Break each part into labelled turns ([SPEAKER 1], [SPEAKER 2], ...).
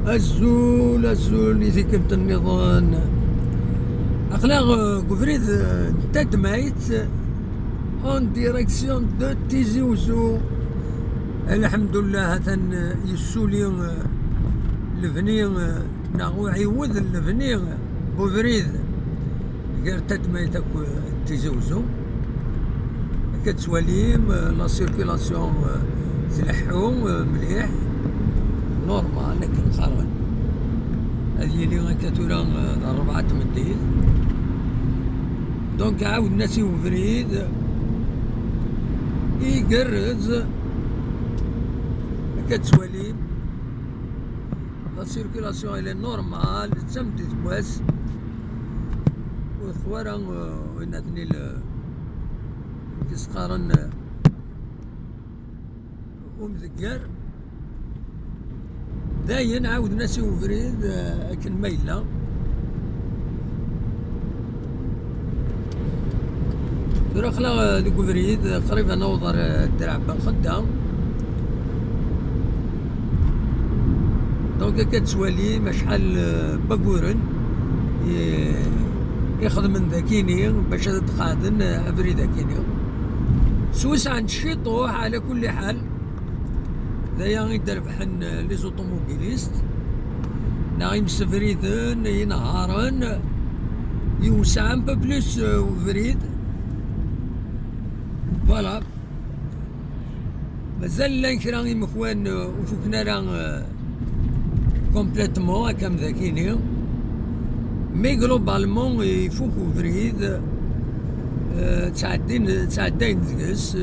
[SPEAKER 1] الزول اللي كنت النظام أخلاق قفريد تدميت اون ديريكسيون دو تيزي وزو. الحمد لله هتن يسولي الفني ناغو عيوذ الفني قفريد غير تدميت تيزي وزو كتسواليم لا سيركيلاسيون تلحو مليح نورمال لكن خارج هذه اللي كتورا 4 تمديد دونك عاود ناسي وفريد يقرز كتسواليم لا سيركيلاسيون الي نورمال تمدد بواس وخوارا ويناتني كيسقارن ومذكر داين عاود ناسي وفريد اكن مايلة ترى خلا ديك وفريد قريبا نوضر الدرع خدام دونك كتسوالي ما شحال باكورن يخدم من ذاكيني باش تقادن افري ذاكيني سويس عند الشيطوح على كل حال ذايا يدربحن لي زوطوموبيليست نايم سفريدن ينهارن يوسع ان بو بلوس وفريد فوالا مازال لا كرا يمخوان وفوكنا راه كومبليتمون هكا مذاكيني مي غلوبالمون يفوك وفريد تعدين دقس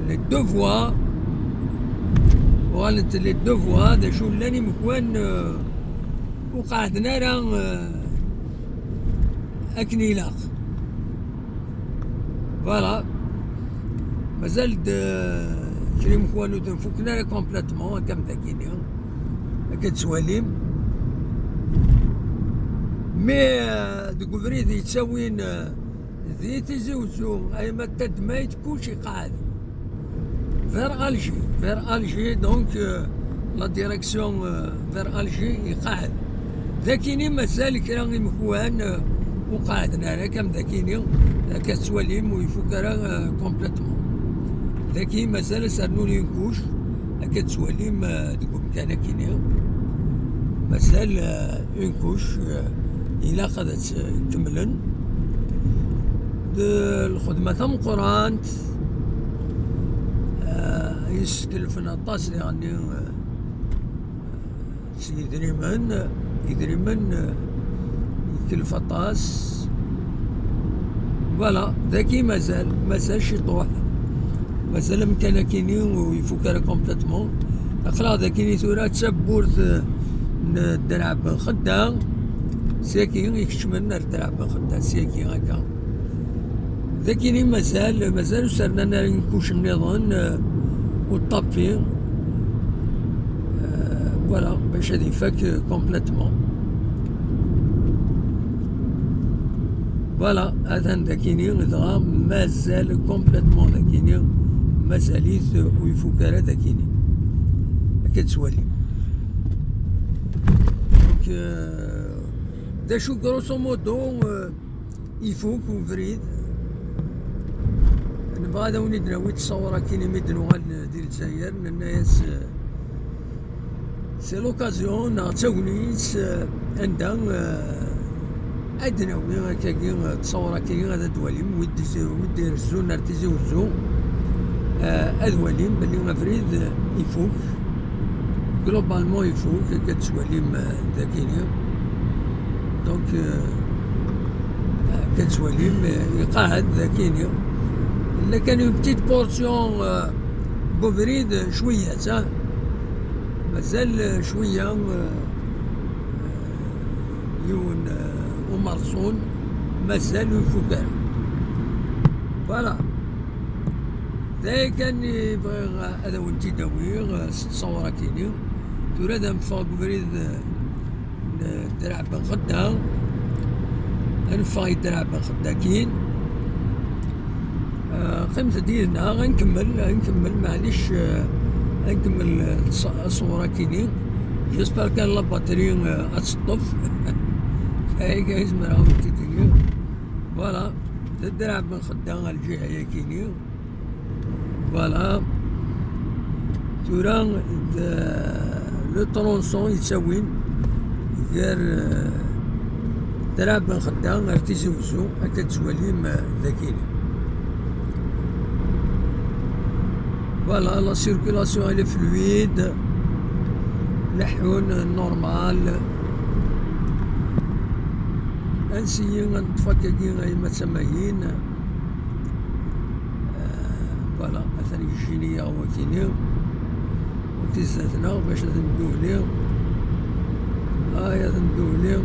[SPEAKER 1] لي دو فوا وغالت لي دو فوا دا شو لاني مكوان وقعدنا راه اكني لاق فوالا مازال شري مكوان تنفوكنا راه كومبليتمون هكا مذاكيني هكا تسواليم مي دوك فريد يتساوين ذي تزوزو اي ما تدميت كلشي قاعد فير الجي دونك لا ديريكسيون فير الجي يقعد ذاكيني مازال كرا مكوان وقعدنا راه كم ذاكيني كتسواليم ويفوك راه كومبليتمون ذاكي مازال سرنوني نكوش هكا تسواليم دوك مكانا كيني مازال اون كوش إلا قدت كملن الخدمة تم قرانت يستلفنا الطاس يعني يدري من يكلف الطاس فوالا ذاكي مازال شطوح مازال مكانا كيني ويفكر كومبليتمون اقرا ذاكيني ثورا تسبورت الدرع خدام ساكي يكشمن الدرع خدام ساكي هكا ذاكيني مازال وسرنا نكوش النظام والطابي فوالا باش هادي يفك كومبليتمون فوالا هذا ذاكيني دغا مازال كومبليتمون ذاكيني مازاليت ويفك راه ذاكيني هكا تسوالي دونك دا شو غروسو مودو يفوك وفريد نبغى هذا وني دراوي تصور كاين ميدنوغال ديال الجزائر الناس سي لوكازيون تاونيس عندها ادناوي هكا تصور كاين هذا دواليم ودير الزو نرتيزي وزو ادواليم بلي فريد يفوك جلوبالمون يفوك كتسواليم ذاكيني دونك كتسواليم يقعد ذاكيني إلا كان اون بتيت بورسيون بوفريد شوية صح مازال شوية يون ومرصون مازال يفكر فوالا ذاك كان يبغي هذا ونتي داوي تصور كيني تورا دام فوق بوفريد درع بن خدا نفاي درع بن خدا كين قيمة ديالنا غنكمل معليش غنكمل الصورة كيني جيسبر كان لا باتري أتسطف فهيك يزمر أو تديني فوالا تدرع من خدام الجهة يكيني فوالا توران لو طرونسون يتساوين غير دراب من خدام غير تيزوزو هكا تسواليم ذاكيني فوالا لا سيركولاسيون الي فلويد لحون نورمال انسيين نتفككين غير ما تسميين فوالا مثلا يجيني هو كيني وتزاتنا باش ندولي هايا ندولي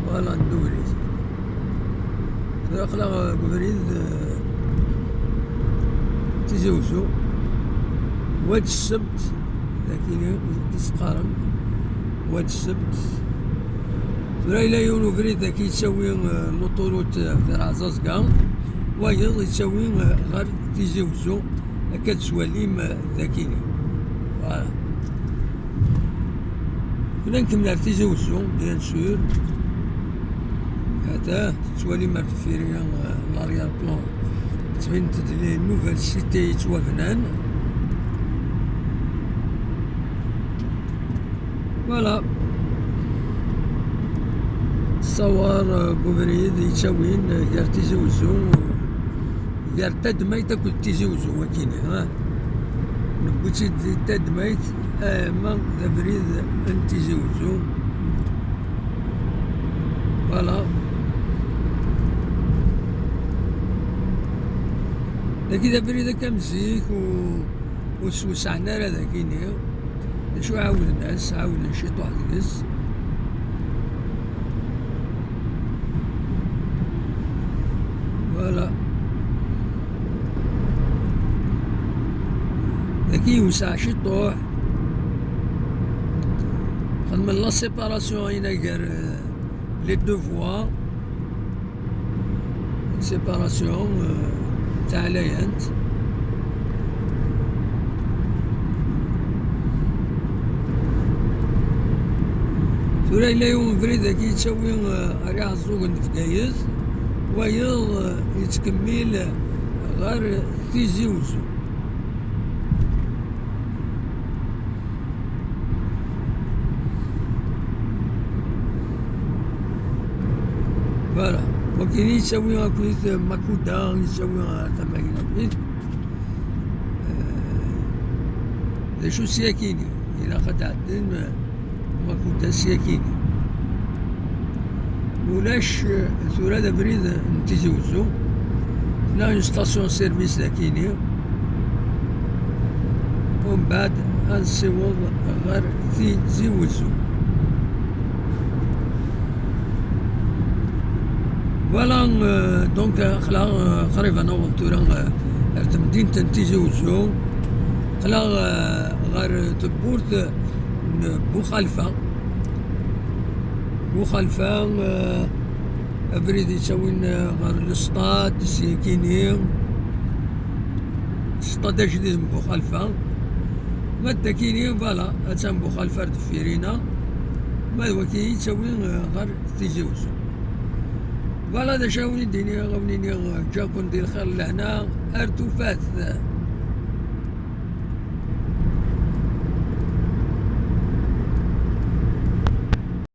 [SPEAKER 1] فوالا ندولي تخلق قبريد تزوزو واد السبت لكن تسقارن واد السبت إلا يونو فريد كي يساوي لوطوروت في رازازكا وايض يساوي غير تيزوزو هكا تسواليم ذاكيني فوالا كنا نكمل تيزوزو بيان سور هذا تسواليم ارتفيريا لاريال بلون تبين لي نوفال سيتي توابنان فوالا تصور بوفريد يتساوين غير تيزوزو غير تدميت تاكل تيزوزو وكيني ها نبوتي تدميت ما ذا بريد ان تيزوزو فوالا لكن ذا بريد كمزيك وسوسعنا راه ذاكيني شو عاود الناس عاود نشيط واحد الناس فوالا ذاكي يوسع شي طوح خدم لا سيباراسيون هنا غير لي دو فوا سيباراسيون تاع لاينت ثورا إلا يوم فريد كي يتساوي ريح الزوق نفقايز ويض يتكمل غير تيزيوزو فوالا وكاين يساوي هاكويت ماكودا يساوي تماين هاكويت ذا شو سياكيني إلا قد عدن ماكودا سياكيني ولاش ثورا دا بريد نتيزوزو لا اون ستاسيون سيرفيس ذاكيني ومن بعد غنسيوض غير تيزيوزو فوالا دونك خلا قريبا نوض ثورا مدينة تيزوزو خلا غير تبورت بوخلفة أبريد يساوين غير السطاد سيكيني السطاد جديد من بوخلفة مادا كيني فوالا أتسام بوخلفة دفيرينا ما هو كي يساوي غير تيزيوزو فوالا دا شاوني ديني غاونيني جاكون ديال الخير لهنا أرتو فات